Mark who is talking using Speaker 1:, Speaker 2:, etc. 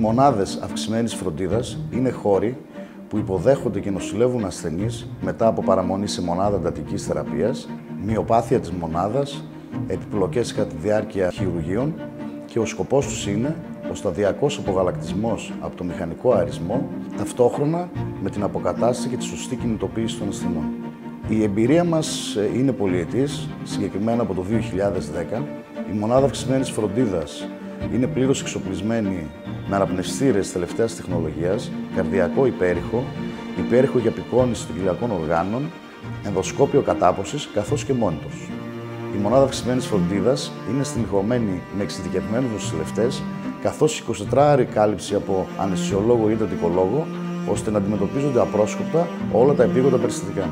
Speaker 1: μονάδες αυξημένης φροντίδας είναι χώροι που υποδέχονται και νοσηλεύουν ασθενείς μετά από παραμονή σε μονάδα εντατικής θεραπείας, μυοπάθεια της μονάδας, επιπλοκές κατά τη διάρκεια χειρουργείων και ο σκοπός τους είναι ο σταδιακός απογαλακτισμός από το μηχανικό αερισμό, ταυτόχρονα με την αποκατάσταση και τη σωστή κινητοποίηση των ασθενών. Η εμπειρία μας είναι πολυετής, συγκεκριμένα από το 2010. Η μονάδα αυξημένης φροντίδας είναι πλήρως εξοπλισμένη με αναπνευστήρες τελευταίας τεχνολογίας, καρδιακό υπέρηχο για απεικόνιση των κοιλιακών οργάνων, ενδοσκόπιο κατάποσης καθώς και μόνιτορς. Η μονάδα αυξημένης φροντίδας είναι στελεχωμένη με εξειδικευμένους νοσηλευτές, καθώς 24ωρη κάλυψη από αναισθησιολόγο ή εντατικολόγο, ώστε να αντιμετωπίζονται απρόσκοπτα όλα τα επίγοντα περιστατικά.